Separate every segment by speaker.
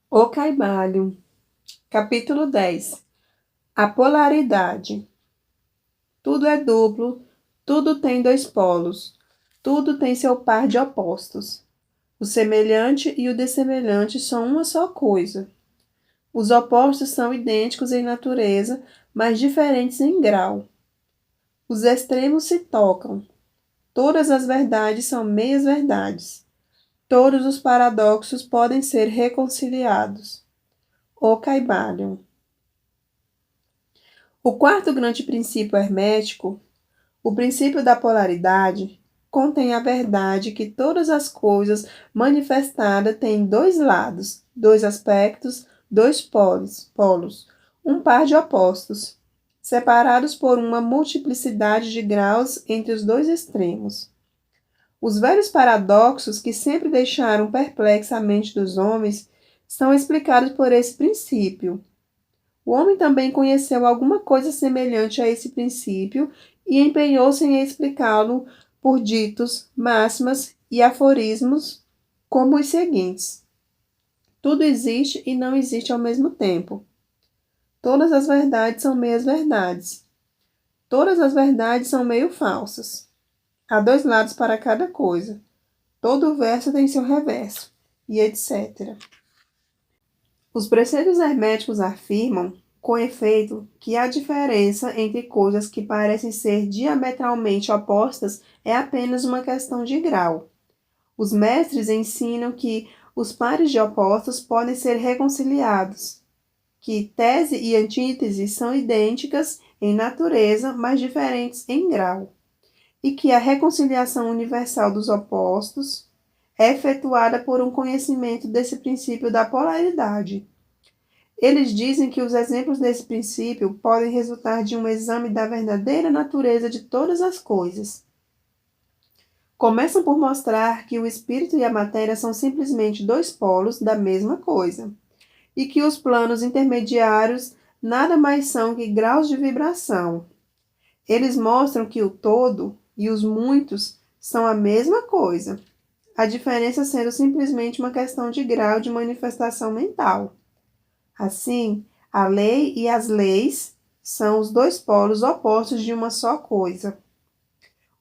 Speaker 1: O Caibalho, capítulo 10. A polaridade. Tudo é duplo, tudo tem dois polos, tudo tem seu par de opostos. O semelhante e o dessemelhante são uma só coisa. Os opostos são idênticos em natureza, mas diferentes em grau. Os extremos se tocam. Todas as verdades são meias-verdades. Todos os paradoxos podem ser reconciliados. O Caibalho. O quarto grande princípio hermético, o princípio da polaridade, contém a verdade que todas as coisas manifestadas têm dois lados, dois aspectos, dois polos, um par de opostos, separados por uma multiplicidade de graus entre os dois extremos. Os velhos paradoxos que sempre deixaram perplexa a mente dos homens são explicados por esse princípio. O homem também conheceu alguma coisa semelhante a esse princípio e empenhou-se em explicá-lo por ditos, máximas e aforismos como os seguintes: tudo existe e não existe ao mesmo tempo. Todas as verdades são meias verdades. Todas as verdades são meio falsas. Há dois lados para cada coisa. Todo verso tem seu reverso, e etc. Os preceitos herméticos afirmam, com efeito, que a diferença entre coisas que parecem ser diametralmente opostas é apenas uma questão de grau. Os mestres ensinam que os pares de opostos podem ser reconciliados, que tese e antítese são idênticas em natureza, mas diferentes em grau, e que a reconciliação universal dos opostos é efetuada por um conhecimento desse princípio da polaridade. Eles dizem que os exemplos desse princípio podem resultar de um exame da verdadeira natureza de todas as coisas. Começam por mostrar que o espírito e a matéria são simplesmente dois polos da mesma coisa, e que os planos intermediários nada mais são que graus de vibração. Eles mostram que o todo e os muitos são a mesma coisa, a diferença sendo simplesmente uma questão de grau de manifestação mental. Assim, a lei e as leis são os dois polos opostos de uma só coisa.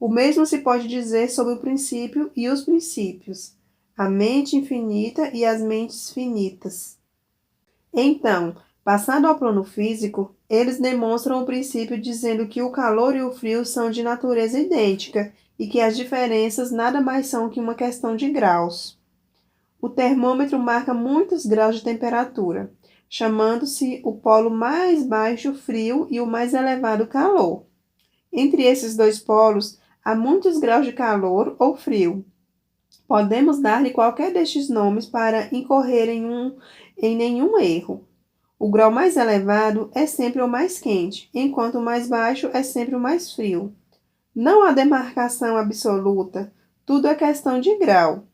Speaker 1: O mesmo se pode dizer sobre o princípio e os princípios, a mente infinita e as mentes finitas. Então, passando ao plano físico, eles demonstram o princípio dizendo que o calor e o frio são de natureza idêntica e que as diferenças nada mais são que uma questão de graus. O termômetro marca muitos graus de temperatura, chamando-se o polo mais baixo frio e o mais elevado calor. Entre esses dois polos, há muitos graus de calor ou frio. Podemos dar-lhe qualquer destes nomes para incorrer em nenhum erro. O grau mais elevado é sempre o mais quente, enquanto o mais baixo é sempre o mais frio. Não há demarcação absoluta, tudo é questão de grau.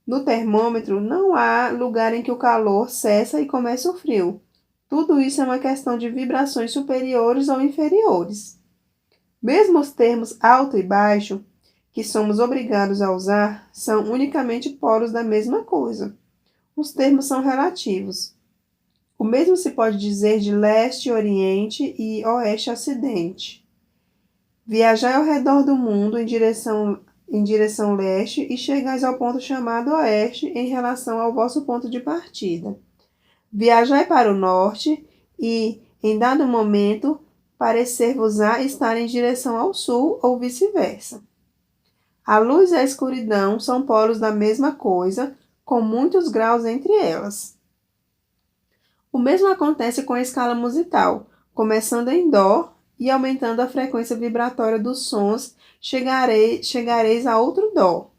Speaker 1: No termômetro não há lugar em que o calor cessa e começa o frio. Tudo isso é uma questão de vibrações superiores ou inferiores. Mesmo os termos alto e baixo, que somos obrigados a usar, são unicamente polos da mesma coisa. Os termos são relativos. O mesmo se pode dizer de leste e oriente e oeste e ocidente. Viajai ao redor do mundo em direção leste e chegais ao ponto chamado oeste em relação ao vosso ponto de partida. Viajai para o norte e, em dado momento, parecer-vos-á estar em direção ao sul ou vice-versa. A luz e a escuridão são polos da mesma coisa, com muitos graus entre elas. O mesmo acontece com a escala musical, começando em dó e aumentando a frequência vibratória dos sons, chegareis a outro dó,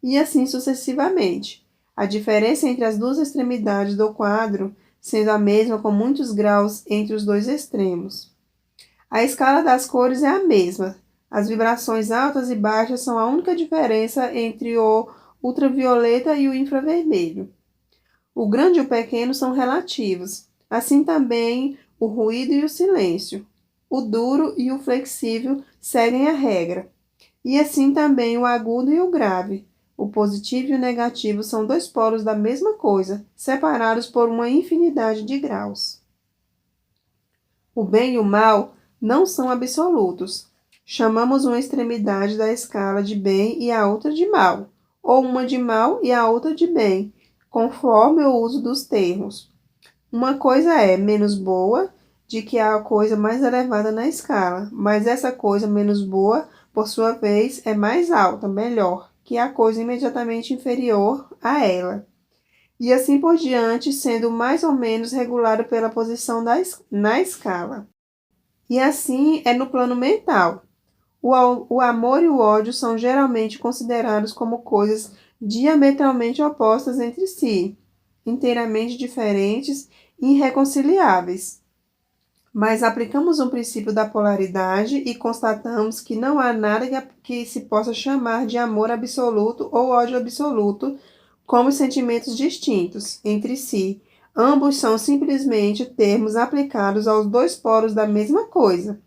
Speaker 1: e assim sucessivamente. A diferença entre as duas extremidades do quadro sendo a mesma com muitos graus entre os dois extremos. A escala das cores é a mesma. As vibrações altas e baixas são a única diferença entre o ultravioleta e o infravermelho. O grande e o pequeno são relativos, assim também o ruído e o silêncio. O duro e o flexível seguem a regra, e assim também o agudo e o grave. O positivo e o negativo são dois polos da mesma coisa, separados por uma infinidade de graus. O bem e o mal não são absolutos. Chamamos uma extremidade da escala de bem e a outra de mal, ou uma de mal e a outra de bem, conforme o uso dos termos. Uma coisa é menos boa de que a coisa mais elevada na escala, mas essa coisa menos boa, por sua vez, é mais alta, melhor, que a coisa imediatamente inferior a ela. E assim por diante, sendo mais ou menos regulado pela posição na escala. E assim é no plano mental. O amor e o ódio são geralmente considerados como coisas diametralmente opostas entre si, inteiramente diferentes e irreconciliáveis. Mas aplicamos um princípio da polaridade e constatamos que não há nada que se possa chamar de amor absoluto ou ódio absoluto como sentimentos distintos entre si. Ambos são simplesmente termos aplicados aos dois polos da mesma coisa.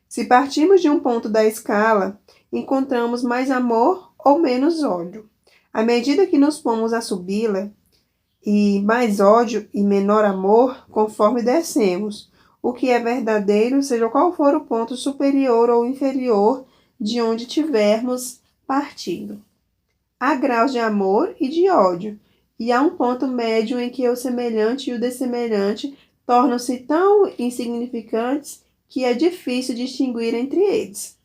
Speaker 1: Se partimos de um ponto da escala, encontramos mais amor ou menos ódio. À medida que nos pomos a subi-la, e mais ódio e menor amor, conforme descemos, o que é verdadeiro, seja qual for o ponto superior ou inferior de onde tivermos partido. Há graus de amor e de ódio, e há um ponto médio em que o semelhante e o dessemelhante tornam-se tão insignificantes que é difícil distinguir entre eles.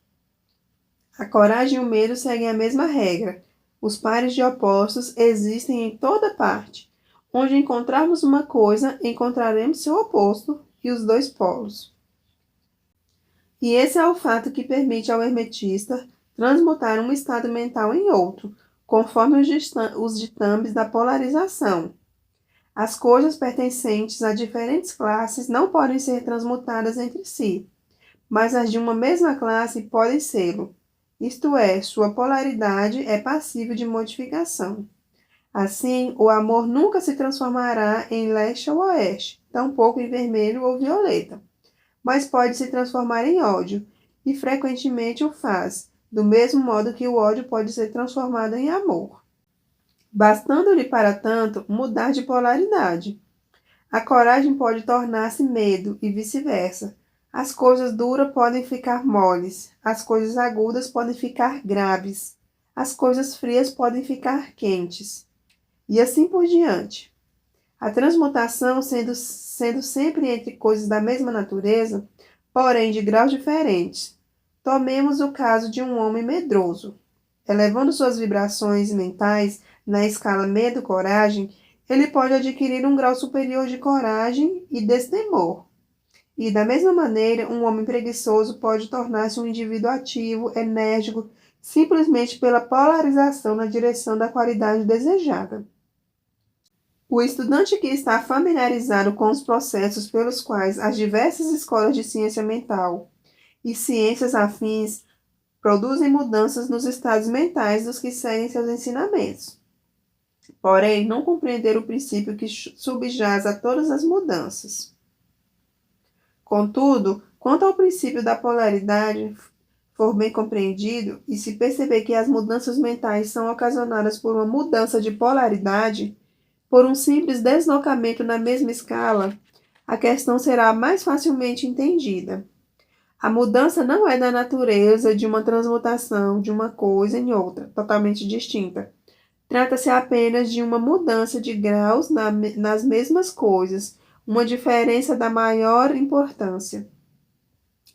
Speaker 1: A coragem e o medo seguem a mesma regra. Os pares de opostos existem em toda parte. Onde encontrarmos uma coisa, encontraremos seu oposto e os dois polos. E esse é o fato que permite ao hermetista transmutar um estado mental em outro, conforme os ditames da polarização. As coisas pertencentes a diferentes classes não podem ser transmutadas entre si, mas as de uma mesma classe podem sê-lo, isto é, sua polaridade é passível de modificação. Assim, o amor nunca se transformará em leste ou oeste, tampouco em vermelho ou violeta, mas pode se transformar em ódio, e frequentemente o faz, do mesmo modo que o ódio pode ser transformado em amor. Bastando-lhe, para tanto, mudar de polaridade. A coragem pode tornar-se medo e vice-versa. As coisas duras podem ficar moles, as coisas agudas podem ficar graves, as coisas frias podem ficar quentes. E assim por diante. A transmutação, sendo sempre entre coisas da mesma natureza, porém de graus diferentes. Tomemos o caso de um homem medroso. Elevando suas vibrações mentais na escala medo-coragem, ele pode adquirir um grau superior de coragem e destemor. E, da mesma maneira, um homem preguiçoso pode tornar-se um indivíduo ativo, enérgico, simplesmente pela polarização na direção da qualidade desejada. O estudante que está familiarizado com os processos pelos quais as diversas escolas de ciência mental e ciências afins produzem mudanças nos estados mentais dos que seguem seus ensinamentos. Porém, não compreender o princípio que subjaz a todas as mudanças. Contudo, quanto ao princípio da polaridade for bem compreendido e se perceber que as mudanças mentais são ocasionadas por uma mudança de polaridade, por um simples deslocamento na mesma escala, a questão será mais facilmente entendida. A mudança não é da natureza de uma transmutação de uma coisa em outra, totalmente distinta. Trata-se apenas de uma mudança de graus nas mesmas coisas, uma diferença da maior importância.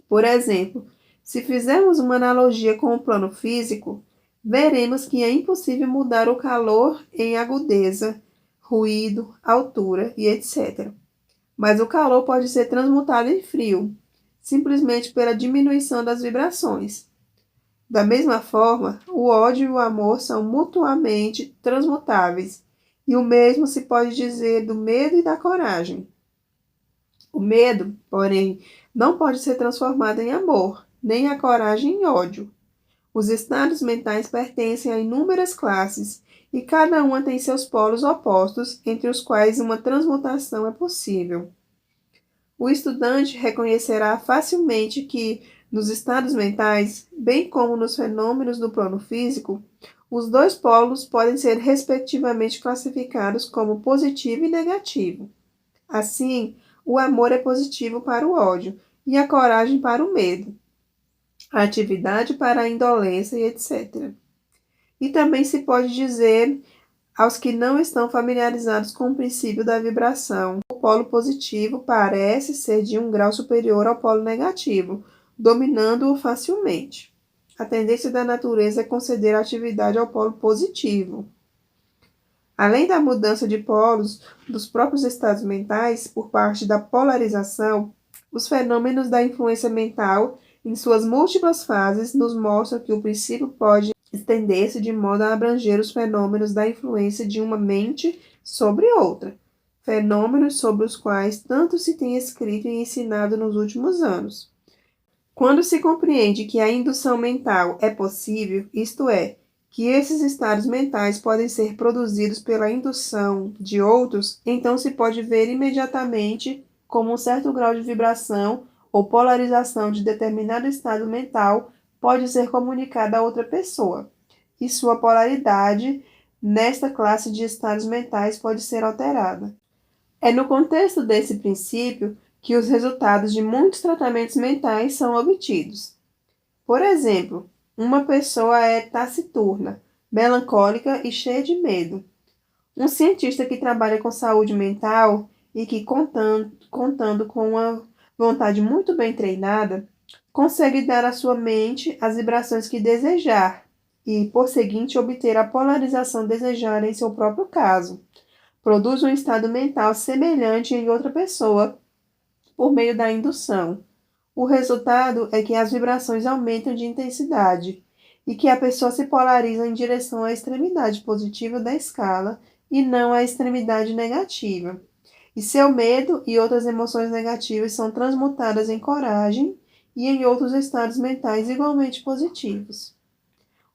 Speaker 1: Por exemplo, se fizermos uma analogia com o plano físico, veremos que é impossível mudar o calor em agudeza, ruído, altura e etc. Mas o calor pode ser transmutado em frio, simplesmente pela diminuição das vibrações. Da mesma forma, o ódio e o amor são mutuamente transmutáveis, e o mesmo se pode dizer do medo e da coragem. O medo, porém, não pode ser transformado em amor, nem a coragem em ódio. Os estados mentais pertencem a inúmeras classes, e cada uma tem seus polos opostos, entre os quais uma transmutação é possível. O estudante reconhecerá facilmente que, nos estados mentais, bem como nos fenômenos do plano físico, Os dois polos podem ser respectivamente classificados como positivo e negativo. Assim, o amor é positivo para o ódio e a coragem para o medo, a atividade para a indolência e etc. E também se pode dizer aos que não estão familiarizados com o princípio da vibração, o polo positivo parece ser de um grau superior ao polo negativo, dominando-o facilmente. A tendência da natureza é conceder atividade ao polo positivo. Além da mudança de polos dos próprios estados mentais por parte da polarização, os fenômenos da influência mental, em suas múltiplas fases, nos mostram que o princípio pode estender-se de modo a abranger os fenômenos da influência de uma mente sobre outra, fenômenos sobre os quais tanto se tem escrito e ensinado nos últimos anos. Quando se compreende que a indução mental é possível, isto é, que esses estados mentais podem ser produzidos pela indução de outros, então se pode ver imediatamente como um certo grau de vibração ou polarização de determinado estado mental pode ser comunicado a outra pessoa, e sua polaridade nesta classe de estados mentais pode ser alterada. É no contexto desse princípio que os resultados de muitos tratamentos mentais são obtidos. Por exemplo, uma pessoa é taciturna, melancólica e cheia de medo. Um cientista que trabalha com saúde mental e que, contando com uma vontade muito bem treinada, consegue dar à sua mente as vibrações que desejar e, por seguinte, obter a polarização desejada em seu próprio caso. Produz um estado mental semelhante em outra pessoa por meio da indução. O resultado é que as vibrações aumentam de intensidade e que a pessoa se polariza em direção à extremidade positiva da escala e não à extremidade negativa. E seu medo e outras emoções negativas são transmutadas em coragem e em outros estados mentais igualmente positivos.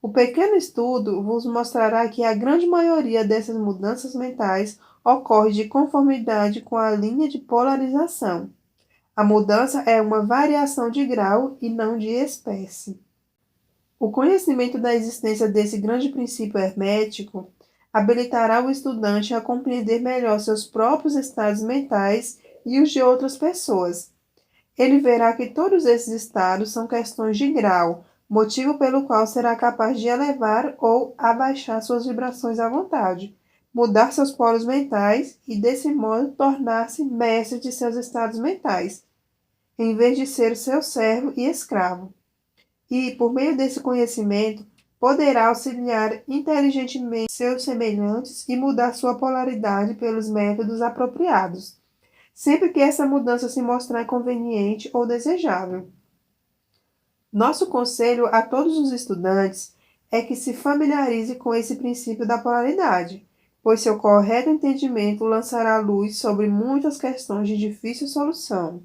Speaker 1: O pequeno estudo vos mostrará que a grande maioria dessas mudanças mentais ocorre de conformidade com a linha de polarização. A mudança é uma variação de grau e não de espécie. O conhecimento da existência desse grande princípio hermético habilitará o estudante a compreender melhor seus próprios estados mentais e os de outras pessoas. Ele verá que todos esses estados são questões de grau, motivo pelo qual será capaz de elevar ou abaixar suas vibrações à vontade, mudar seus polos mentais e, desse modo, tornar-se mestre de seus estados mentais, em vez de ser o seu servo e escravo. E, por meio desse conhecimento, poderá auxiliar inteligentemente seus semelhantes e mudar sua polaridade pelos métodos apropriados, sempre que essa mudança se mostrar conveniente ou desejável. Nosso conselho a todos os estudantes é que se familiarize com esse princípio da polaridade, pois seu correto entendimento lançará luz sobre muitas questões de difícil solução.